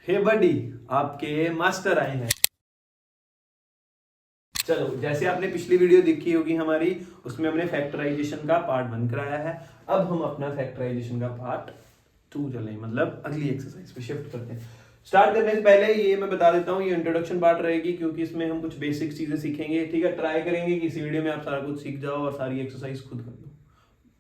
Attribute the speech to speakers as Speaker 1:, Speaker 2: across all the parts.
Speaker 1: हे बडी, आपके मास्टर आए हैं। चलो, जैसे आपने पिछली वीडियो देखी होगी हमारी, उसमें हमने फैक्टराइजेशन का पार्ट 1 कराया है। अब हम अपना फैक्टराइजेशन का पार्ट 2 चलें, मतलब अगली एक्सरसाइज पे शिफ्ट करते हैं। स्टार्ट करने से पहले ये मैं बता देता हूँ, ये इंट्रोडक्शन पार्ट रहेगी क्योंकि इसमें हम कुछ बेसिक चीजें सीखेंगे। ठीक है, ट्राई करेंगे कि इसी वीडियो में आप सारा कुछ सीख जाओ और सारी एक्सरसाइज खुद कर लो,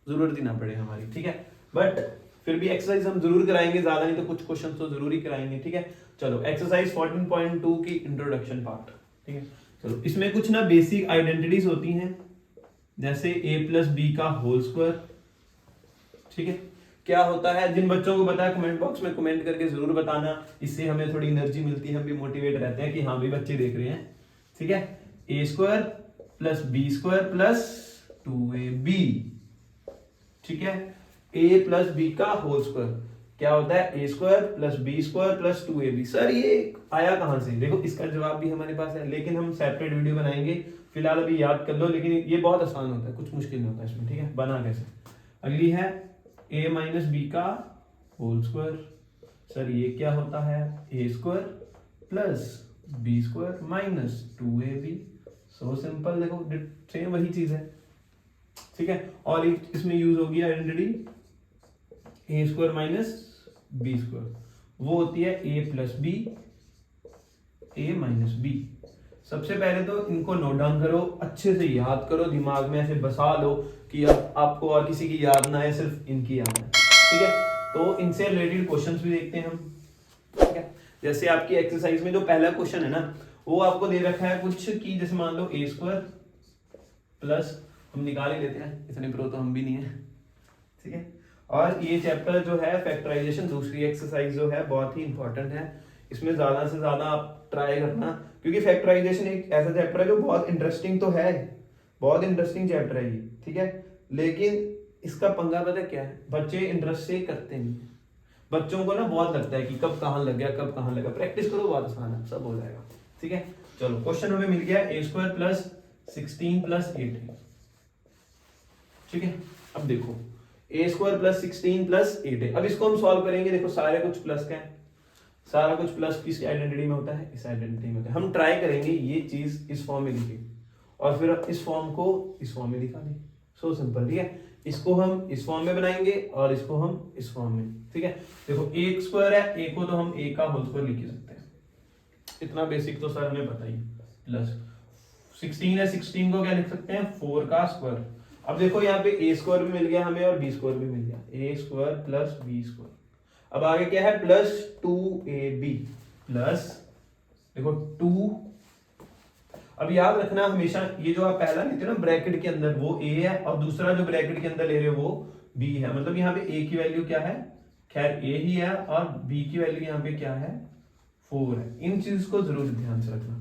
Speaker 1: जरूरत ही ना पड़े हमारी। ठीक है, बट फिर भी एक्सरसाइज हम जरूर कराएंगे, ज्यादा नहीं तो कुछ क्वेश्चन तो जरूर ही कराएंगे। ठीक है, चलो एक्सरसाइज 14.2 की इंट्रोडक्शन पार्ट। ठीक है, चलो इसमें कुछ ना बेसिक आइडेंटिटीज होती हैं, जैसे a प्लस बी का होल स्क्वायर। ठीक है, क्या होता है, जिन बच्चों को पता है कमेंट बॉक्स में कमेंट करके जरूर बताना, इससे हमें थोड़ी एनर्जी मिलती है, हम भी मोटिवेट रहते हैं कि हाँ भी बच्चे देख रहे हैं। ठीक है, A square plus B square plus 2ab। ठीक है, a प्लस बी का होल स्क्वायर क्या होता है, A square plus B square plus 2ab। Sir ये आया कहां से, देखो इसका जवाब भी हमारे पास है, लेकिन हम सेपरेट वीडियो बनाएंगे। फिलहाल अभी याद कर लो, लेकिन ये बहुत आसान होता है, कुछ मुश्किल नहीं होता इसमें। ठीक है, बना कैसे, अगली है a माइनस बी का होल स्क्वायर। सर ये क्या होता है, A square plus B square minus 2ab। So simple, देखो सेम वही चीज है। ठीक है, और इसमें यूज होगी identity A square minus B square, वो होती है A plus B, A minus B. सबसे पहले तो इनको नोट डाउन करो, अच्छे से याद करो, दिमाग में ऐसे बसा लो कि अब आपको और किसी की याद ना आए, सिर्फ इनकी याद है। ठीक है, तो इनसे रिलेटेड क्वेश्चंस भी देखते हैं हम। ठीक है, जैसे आपकी एक्सरसाइज में जो पहला क्वेश्चन है ना, वो आपको दे रखा है कुछ कि जैसे मान लो ए स्क्वायर प्लस, हम निकाल ही लेते हैं, इतने प्रो तो हम भी नहीं है। ठीक है, और ये चैप्टर जो है फैक्टराइजेशन, दूसरी एक्सरसाइज जो है बहुत ही इंपॉर्टेंट है, इसमें ज्यादा से ज्यादा आप ट्राई करना, क्योंकि फैक्टराइजेशन एक ऐसा चैप्टर है जो बहुत इंटरेस्टिंग तो है, बहुत इंटरेस्टिंग चैप्टर है ये। ठीक है, लेकिन इसका पंगा पता क्या है, बच्चे इंटरेस्ट से करते नहीं है। बच्चों को ना बहुत लगता है कि कब कहाँ लग गया, कब कहाँ लगा। प्रैक्टिस करो, बहुत आसान है, सब हो जाएगा। ठीक है, चलो क्वेश्चन हमें मिल गया ए स्क्वायर प्लस 16 प्लस 8। ठीक है, अब देखो ए स्क्वायर प्लस 16 प्लस 8 है। अब इसको हम सॉल्व करेंगे, देखो सारे कुछ प्लस का है, सारा कुछ प्लस किस आइडेंटिटी में होता है, इस आइडेंटिटी में होता है। हम ट्राई करेंगे ये चीज इस फॉर्म में लिखे और फिर इस फॉर्म को इस फॉर्म में दिखा दें। So simple. ठीक है, इसको हम इस फॉर्म में बनाएंगे और इसको हम इस फॉर्म में। ठीक है, देखो ए स्क्वायर है, ए को तो हम ए का होल स्क्वायर लिख ही सकते हैं, इतना बेसिक तो सर हमें पता ही। प्लस 16 है, 16 को क्या लिख सकते हैं, 4 का स्क्वायर। अब देखो यहाँ पे ए स्क्वायर भी मिल गया हमें और बी स्क्वायर भी मिल गया, ए स्क्वायर प्लस बी स्क्वायर। अब आगे क्या है, प्लस 2ab प्लस, देखो 2। अब याद रखना हमेशा, ये जो आप पहला लेते हो ना ब्रैकेट के अंदर, वो a है, और दूसरा जो ब्रैकेट के अंदर ले रहे हो वो b है। मतलब यहाँ पे a की वैल्यू क्या है, खैर a ही है, और b की वैल्यू यहाँ पे क्या है, 4 है। इन चीज को जरूर ध्यान से रखना।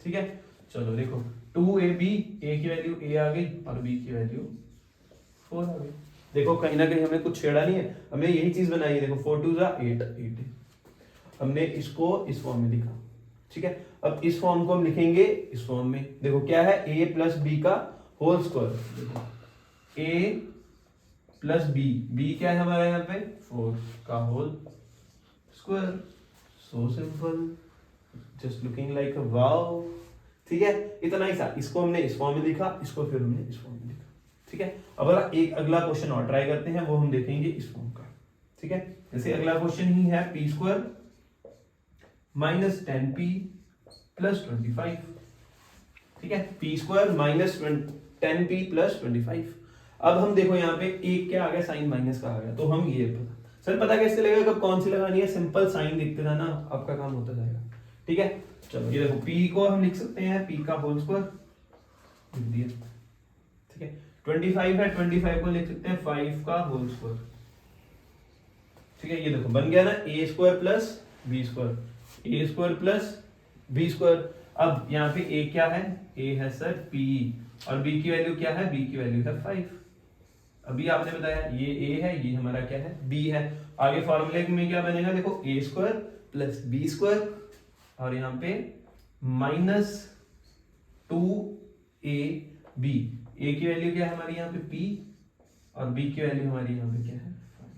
Speaker 1: ठीक है, चलो देखो 2ab, a की वैल्यू a आ गई और b की वैल्यू 4 आ गई। देखो कहीं ना कहीं हमने कुछ छेड़ा नहीं है, हमने यही चीज बनाई है। देखो 4 2 8, हमने इसको इस फॉर्म में लिखा। ठीक है, अब इस फॉर्म को हम लिखेंगे इस फॉर्म में। देखो क्या है, a प्लस बी का होल स्क्वायर। देखो a प्लस बी क्या है हमारा यहाँ पे, 4 का whole square. So simple, just looking like a wow. ठीक है, इतना ही था, इसको हमने इस फॉर्म में लिखा, इसको फिर हमने इस फॉर्म में लिखा। ठीक है, अब एक अगला क्वेश्चन और ट्राई करते हैं, वो हम देखेंगे इस फॉर्म का। ठीक है, जैसे अगला क्वेश्चन ही है P square minus 10p plus 25। ठीक है, P square minus 10p plus 25। अब हम देखो यहाँ पे एक क्या आ गया, साइन माइनस का आ गया, तो हम ये सर पता कैसे लगेगा कब कौन सी लगानी है, सिंपल साइन लिखते जाना, आपका काम होता जाएगा। ठीक है, चलो ये देखो p को हम लिख सकते हैं p का होल स्क्वायर, लिख दिया। ठीक है, 25 है, 25 को लिख सकते हैं 5 का होल स्क्वायर। ठीक है, ये देखो बन गया ना, A square plus B square, A square plus B square. अब यहाँ पे a क्या है, a है सर p, और b की वैल्यू क्या है, b की वैल्यू है 5। अभी आपने बताया ये a है, ये हमारा क्या है, b है। आगे फॉर्मूले में क्या बनेगा, देखो a square plus B square, और यहाँ पे माइनस 2ab। a की वैल्यू क्या है हमारी यहाँ पे p, और b की वैल्यू हमारी यहाँ पे क्या है 5।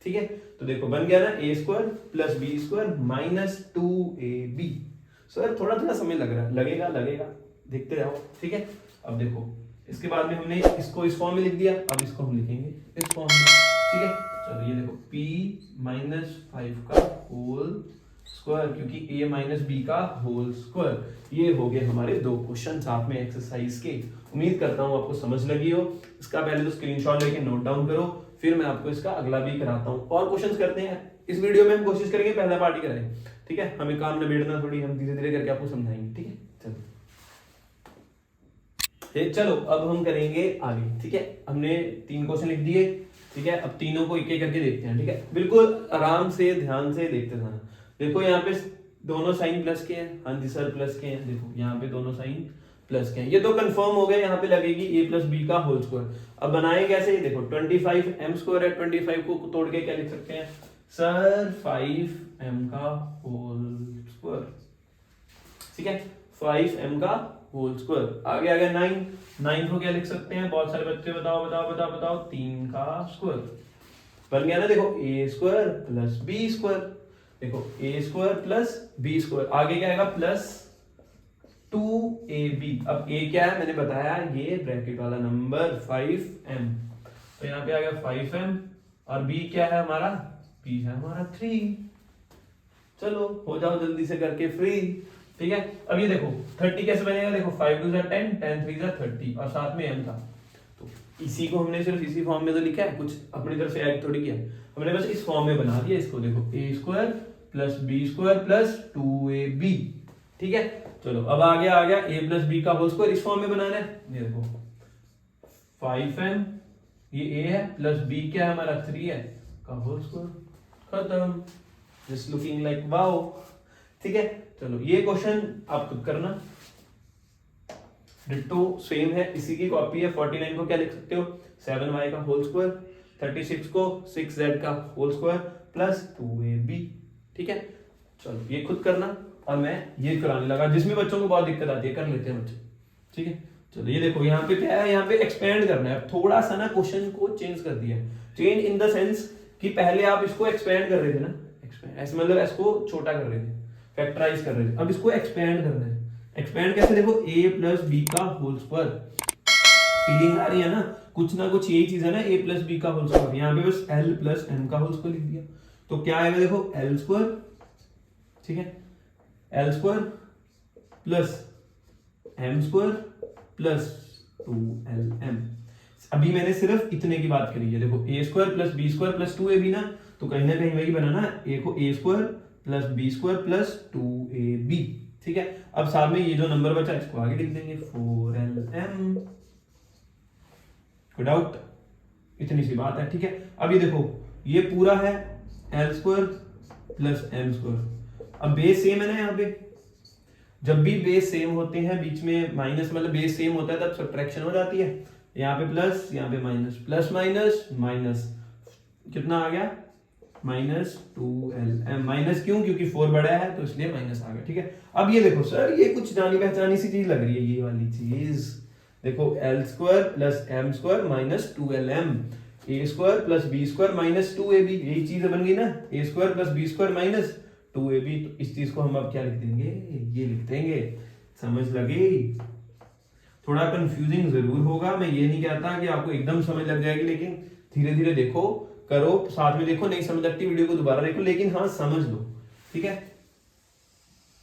Speaker 1: ठीक है, तो देखो बन गया ना A square plus B square minus 2ab। Sir थोड़ा थोड़ा समय लगेगा देखते रहो, ठीक है। अब देखो इसके बाद में हमने इसको इस फॉर्म में लिख दिया, अब इसको हम लिखेंगे इस फॉर्म में, ठीक है। चलो ये देखो p माइनस 5 का होल स्क्वायर, क्योंकि a माइनस बी का होल स्क्वायर। ये हो गए हमारे दो क्वेश्चन साथ में एक्सरसाइज के। उम्मीद करता हूँ आपको समझ लगी हो। इसका पहले तो स्क्रीनशॉट लेके नोट डाउन करो, फिर मैं आपको इसका अगला भी कराता हूँ। और क्वेश्चंस करते हैं इस वीडियो में, हम कोशिश करेंगे पहला पार्ट ही कराएं, ठीक है। हमें काम निबेड़ना थोड़ी, हम धीरे धीरे करके आपको समझाएंगे, ठीक है। चलो अब हम करेंगे आगे, ठीक है। हमने 3 क्वेश्चन लिख दिए, ठीक है। अब तीनों को एक एक करके देखते हैं, ठीक है। बिल्कुल आराम से ध्यान से देखते जाना। देखो यहाँ पे दोनों साइन प्लस के हैं, हाँ जी सर प्लस के हैं। देखो यहाँ पे दोनों साइन प्लस के हैं, ये तो कंफर्म हो गए। यहाँ पे लगेगी a प्लस बी का होल स्क्वायर। अब बनाए कैसे, देखो 25m स्क्वायर है, 25 को तोड़ के क्या लिख सकते हैं सर 5m का होल स्क्वायर, ठीक है। 5m का होल स्क्वायर। आगे आ गया 9 को क्या लिख सकते हैं, बहुत सारे बच्चे बताओ 3 का स्क्वायर बन गया ना। देखो a square plus B square, देखो a square plus B square, आगे क्या आएगा प्लस 2ab। अब a क्या है मैंने बताया, ये ब्रैकेट वाला नंबर 5m, तो यहाँ पे आ गया 5m, और b क्या है हमारा, b है हमारा 3। चलो हो जाओ जल्दी से करके फ्री, ठीक है। अब ये देखो 30 कैसे बनेगा, देखो 5 2 10, 10 3 30, और साथ में m था, तो इसी को हमने सिर्फ इसी फॉर्म में तो लिखा है, कुछ अपनी तरफ से ऐड थोड़ी किया, हमने बस इस फॉर्म में बना दिया इसको। देखो a square plus B square plus 2ab, ठीक है। चलो अब आगे आ गया a प्लस बी का होल स्क्वायर, इस फॉर्म में बनाना है। ये देखो 5m, ये a है, प्लस b क्या है हमारा 3 है का होल स्क्वायर, खत्म। जस्ट लुकिंग लाइक वाओ, ठीक है। चलो ये क्वेश्चन आप खुद करना, डिट्टो सेम है, इसी की कॉपी है। 49 को क्या लिख सकते हो 7y का होल स्क्वायर, 36 को 6z का होल स्क्वायर प्लस 2ab, ठीक है। चलो ये खुद करना, और मैं ये कराने लगा। जिसमें बच्चों को बहुत दिक्कत आती है कर लेते हैं बच्चे, ठीक है। चलो ये देखो यहाँ पे क्या है, यहाँ पे एक्सपेंड करना है। थोड़ा सा ना क्वेश्चन को चेंज कर दिया है, चेंज इन द सेंस कि पहले आप इसको एक्सपेंड कर रहे थे ना, ऐसे मतलब इसको छोटा कर रहे थे, फैक्टराइज कर रहे थे, अब इसको एक्सपेंड करना है। एक्सपेंड कैसे, देखो a प्लस बी का होल स्क्वायर, फीलिंग आ रही है ना, कुछ यही चीज है ना, a प्लस बी का होल स्क्वायर। यहाँ पे बस l प्लस m का होल स्क्वायर लिख दिया, तो क्या आएगा देखो l स्क्वायर, ठीक है, l square plus m square plus 2lm। अभी मैंने सिर्फ इतने की बात करी है। देखो a square plus B square plus 2ab ना, तो कहीं ना कहीं वही बना ना, a को a square plus B square plus 2ab, ठीक है। अब साथ में ये जो नंबर बचा इसको आगे लिख देंगे 4lm। कोई डाउट, इतनी सी बात है, ठीक है। अब ये देखो ये पूरा है l square plus m square. अब बेस सेम है ना, यहाँ पे जब भी बेस सेम होते हैं बीच में माइनस, मतलब बेस सेम होता है तब सब्ट्रैक्शन हो जाती है। यहाँ पे प्लस, यहाँ पे माइनस, प्लस माइनस माइनस, कितना आ गया माइनस 2lm। माइनस क्यों, क्योंकि 4 बड़ा है तो इसलिए माइनस आ गया, ठीक है। अब ये देखो सर ये कुछ जानी पहचानी सी चीज लग रही है, ये वाली चीज देखो l square plus m square minus 2lm, a square plus b square minus 2ab, यही चीज बन गई ना, a square plus b square minus 2ab। तो इस चीज को हम अब क्या लिख देंगे, ये लिख देंगे। समझ लगी, थोड़ा कंफ्यूजिंग जरूर होगा, मैं ये नहीं कहता कि आपको एकदम समझ लग जाएगी, लेकिन धीरे धीरे देखो, करो, साथ में देखो, नहीं समझ लगती वीडियो को दोबारा देखो, लेकिन हाँ समझ लो, ठीक है।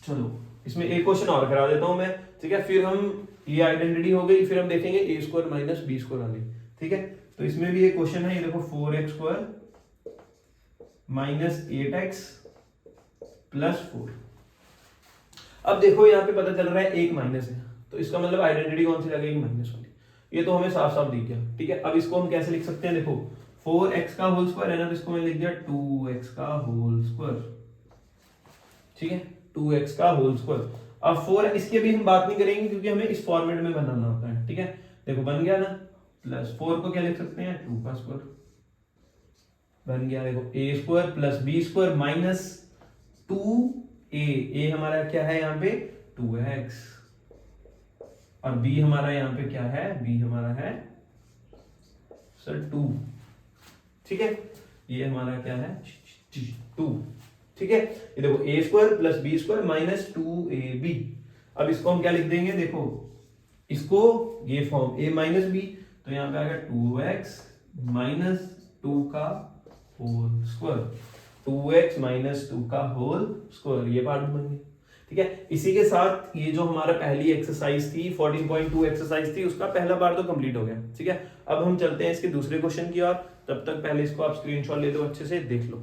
Speaker 1: चलो इसमें एक क्वेश्चन और करा देता हूं मैं, ठीक है। फिर हम ये आइडेंटिटी हो गई, फिर हम देखेंगे a square minus B square वाली, ठीक है। तो इसमें भी एक क्वेश्चन है, ये देखो 4x square minus 8x plus 4। अब देखो यहाँ पे पता चल रहा है एक माइनस है, तो इसका मतलब आइडेंटिटी कौन सी लगेगी, माइनस वाली। ये तो हमें साफ साफ दिख गया, ठीक है। अब इसको हम कैसे लिख सकते हैं, देखो 4x का होल स्क्वायर है ना, तो इसको मैं लिख दिया 2x का होल स्क्वायर, ठीक है, 2x का होल स्क्वायर। अब 4 इसकी भी हम बात नहीं करेंगे क्योंकि हमें इस फॉर्मेट में बनाना होता है, ठीक है। देखो बन गया ना, प्लस 4 को क्या लिख सकते हैं 2 का स्क्वायर बन गया। देखो a square plus B square minus 2a, हमारा क्या है यहाँ पे 2x, और b हमारा यहाँ पे क्या है, b हमारा है सर 2, ठीक है। ये हमारा क्या है 2, ठीक है। ये देखो a square plus B square minus 2ab। अब इसको हम क्या लिख देंगे, देखो इसको ये फॉर्म a माइनस बी, तो यहाँ पे आएगा 2x माइनस 2 का होल स्क्वायर, 2x माइनस 2 का होल स्क्वायर, ये पार्ट बन गया, ठीक है। इसी के साथ ये जो हमारा पहली एक्सरसाइज थी 14.2 एक्सरसाइज थी, उसका पहला पार्ट तो कंप्लीट हो गया, ठीक है। अब हम चलते हैं इसके दूसरे क्वेश्चन की ओर, तब तक पहले इसको आप स्क्रीनशॉट ले लो, अच्छे से देख लो।